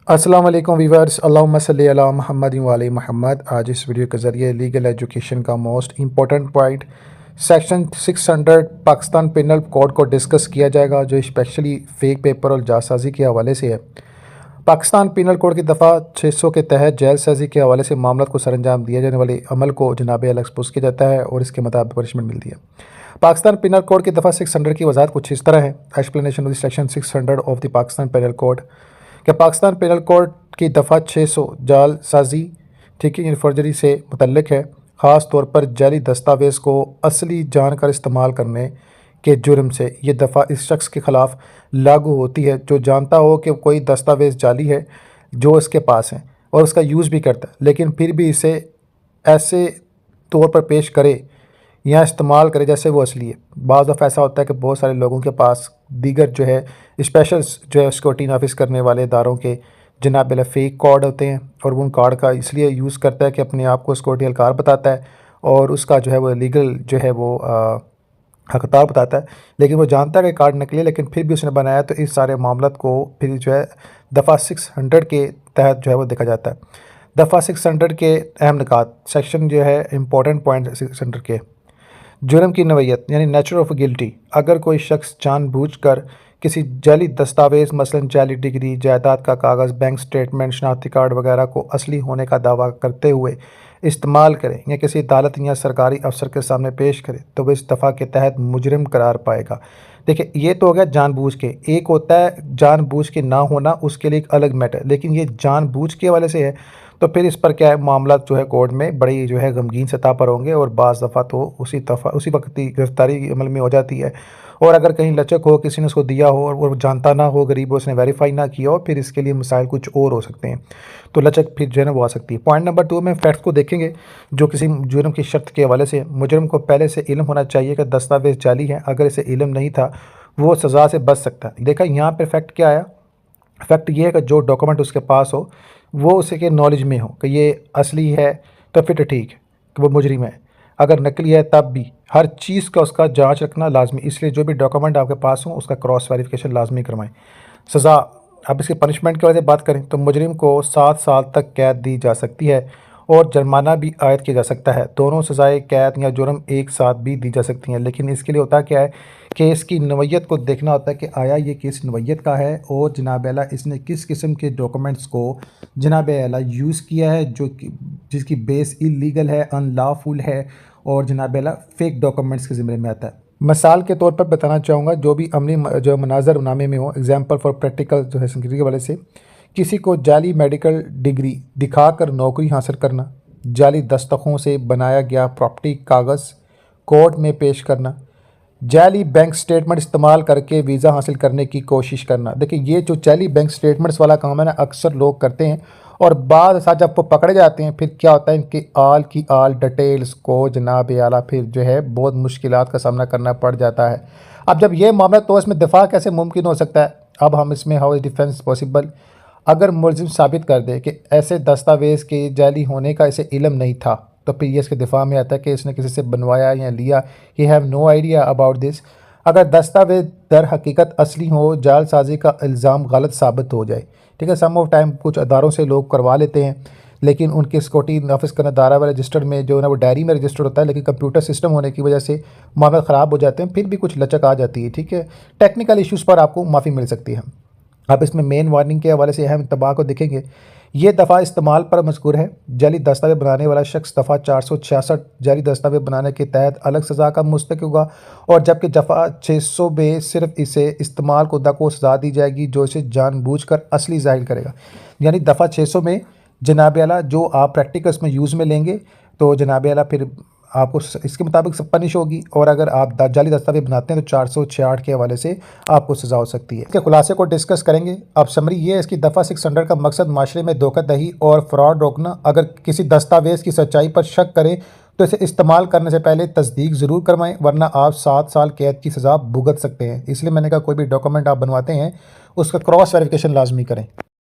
अस्सलाम वालेकुम वीवर्स, अल्लाहुम्मा सल्ली अला मुहम्मद व आले मुहम्मद। आज इस वीडियो के ज़रिए लीगल एजुकेशन का most important point section 600 Pakistan penal code को डिस्कस किया जाएगा, जो स्पेशली फ़ेक पेपर और जालसाजी के हवाले से है। पाकिस्तान पिनल कोड की दफ़ा 600 के तहत जालसाजी के हवाले से मामला को सरअंजाम दिए जाने वाले अमल को जनाब अला एक्सपोज किया जाता है और इसके मुताबिक पनिशमेंट मिलती है। पाकिस्तान पिनल कोड की दफ़ा 600 की वजाहत कुछ इस तरह है। Explanation of the section 600 of the Pakistan penal code कि पाकिस्तान पिनल कोड की दफ़ा 600 जालसाजी, ठीक है, फर्जरी से मुतल्लिक है। ख़ास तौर पर जाली दस्तावेज़ को असली जानकर इस्तेमाल करने के जुर्म से ये दफ़ा इस शख्स के ख़िलाफ़ लागू होती है जो जानता हो कि कोई दस्तावेज़ जाली है जो इसके पास है और उसका यूज़ भी करता है, लेकिन फिर भी इसे ऐसे तौर पर पेश करे या इस्तेमाल करे जैसे वो असली है। बाज़ दफ़ा ऐसा होता है कि बहुत सारे लोगों के पास दीगर जो है स्पेशल जो है सिक्योरिटी ऑफिस करने वाले इदारों के जनाब अला फ़ेक कार्ड होते हैं और वो उन कार्ड का इसलिए यूज़ करता है कि अपने आप को सिक्योरिटी एहलकार बताता है और उसका जो है वो लीगल जो है वो हकदार बताता है, लेकिन वो जानता है कि कार्ड नकली है, लेकिन फिर भी उसने बनाया। तो इस सारे मामलत को फिर जो है दफ़ा 600 के तहत जो है वो देखा जाता है। दफ़ा 600 के अहम निकात सेक्शन जो है इंपॉर्टेंट पॉइंट 600 के जुर्म की नवैयत यानी नेचर ऑफ गिल्टी। अगर कोई शख्स जानबूझकर किसी जाली दस्तावेज़ मसलन जाली डिग्री, जायदाद का कागज़, बैंक स्टेटमेंट, शनाख्ती कार्ड वगैरह को असली होने का दावा करते हुए इस्तेमाल करे या किसी अदालत या सरकारी अफसर के सामने पेश करे तो वह इस दफ़ा के तहत मुजरिम करार पाएगा। देखिए, ये तो हो गया जानबूझ के। एक होता है जानबूझ के ना होना, उसके लिए एक अलग मैटर, लेकिन ये जानबूझ के वाले से है तो फिर इस पर क्या है, मामला जो है कोर्ट में बड़ी जो है गमगीन सतह पर होंगे और बाज़ दफ़ा तो उसी वक्त ही गिरफ्तारी अमल में हो जाती है। और अगर कहीं लचक हो, किसी ने उसको दिया हो और वो जानता ना हो, गरीब हो, उसने वेरीफाई ना किया हो, फिर इसके लिए मसाइल कुछ और हो सकते हैं, तो लचक फिर जो है ना वो आ सकती है। पॉइंट नंबर 2 में फैक्ट्स को देखेंगे जो किसी जुर्म की शर्त के हवाले से। मुजरिम को पहले से इल्म होना चाहिए कि दस्तावेज़ जाली है। अगर इसे इल्म नहीं था वो सज़ा से बच सकता है। देखा यहाँ पर फैक्ट क्या आया? फैक्ट ये है कि जो डॉक्यूमेंट उसके पास हो वो उसके नॉलेज में हो कि ये असली है तो फिर ठीक है कि वो मुजरिम है। अगर नकली है तब भी हर चीज़ का उसका जांच रखना लाजमी, इसलिए जो भी डॉक्यूमेंट आपके पास हो उसका क्रॉस वेरिफिकेशन लाजमी करवाएं। सज़ा, अब इसके पनिशमेंट की वजह से बात करें तो मुजरिम को 7 साल तक कैद दी जा सकती है और जुर्माना भी आयद किया जा सकता है। दोनों सज़ाएँ कैद या जुर्म एक साथ भी दी जा सकती हैं, लेकिन इसके लिए होता क्या है, केस की नवैयत को देखना होता है कि आया ये केस नवैयत का है और जनाब आला इसने किस किस्म के डॉक्यूमेंट्स को जनाब आला यूज़ किया है जो कि जिसकी बेस इलीगल है, अनलॉफुल है और जनाब आला फ़ेक डॉक्यूमेंट्स के ज़िम्मे में आता है। मिसाल के तौर पर बताना चाहूँगा, जो भी अमली जो मनाजर नामे में हो, एग्जाम्पल फॉर प्रैक्टिकल जो है सिक्योरिटी के वाले से, किसी को जाली मेडिकल डिग्री दिखाकर नौकरी हासिल करना, जाली दस्तखों से बनाया गया प्रॉपर्टी कागज़ कोर्ट में पेश करना, जाली बैंक स्टेटमेंट इस्तेमाल करके वीज़ा हासिल करने की कोशिश करना। देखिए, ये जो जाली बैंक स्टेटमेंट्स वाला काम है ना, अक्सर लोग करते हैं और बाद साथ जब वो पकड़े जाते हैं फिर क्या होता है, इनकी आल की आल डिटेल्स को जनाब आला फिर जो है बहुत मुश्किलात का सामना करना पड़ जाता है। अब जब ये मामला, तो इसमें दिफा कैसे मुमकिन हो सकता है? अब हम इसमें हाउ इज़ डिफेंस पॉसिबल? अगर मुलजिम साबित कर दे कि ऐसे दस्तावेज़ के जाली होने का इसे इल्म नहीं था तो फिर ये इसके दिफा में आता है कि इसने किसी से बनवाया या लिया, he have no idea about this. अगर दस्तावेज दर हकीकत असली हो, जालसाजी का इल्ज़ाम गलत साबित हो जाए, ठीक है। सम ऑफ टाइम कुछ अदारों से लोग करवा लेते हैं, लेकिन उनके सिक्योरिटी ऑफिस का दायरा व रजिस्टर में जो है ना वो डायरी में रजिस्टर होता है, लेकिन कंप्यूटर सिस्टम होने की वजह से मामला ख़राब हो जाते हैं, फिर भी कुछ लचक आ जाती है, ठीक है। टेक्निकल इश्यूज़ पर आपको माफ़ी मिल सकती है। अब इसमें मेन वार्निंग के हवाले से अहम तबाह को देखेंगे। ये दफ़ा इस्तेमाल पर मज़कूर है। जाली दस्तावेज़ बनाने वाला शख्स दफ़ा 466 जाली दस्तावेज़ बनाने के तहत अलग सज़ा का मुस्तहिक होगा और जबकि दफ़ा 600 में सिर्फ इसे इस्तेमाल कुदा को सज़ा दी जाएगी जो इसे जानबूझकर असली ज़ाहिर करेगा। यानी दफ़ा 600 में जनाब आला जो आप प्रैक्टिकल्स में यूज़ में लेंगे तो जनाब आला फिर आपको इसके मुताबिक सब पनिश होगी, और अगर आप जाली दस्तावेज बनाते हैं तो 466 के हवाले से आपको सज़ा हो सकती है। इसके खुलासे को डिस्कस करेंगे। अब समरी ये है, इसकी दफ़ा 600 का मकसद माशरे में धोखाधड़ी और फ्रॉड रोकना। अगर किसी दस्तावेज़ की सच्चाई पर शक करें तो इसे इस्तेमाल करने से पहले तस्दीक ज़रूर करवाएं, वरना आप 7 साल कैद की सज़ा भुगत सकते हैं। इसलिए मैंने कहा कोई भी डॉक्यूमेंट आप बनवाते हैं उसका क्रॉस वेरिफिकेशन लाजमी करें।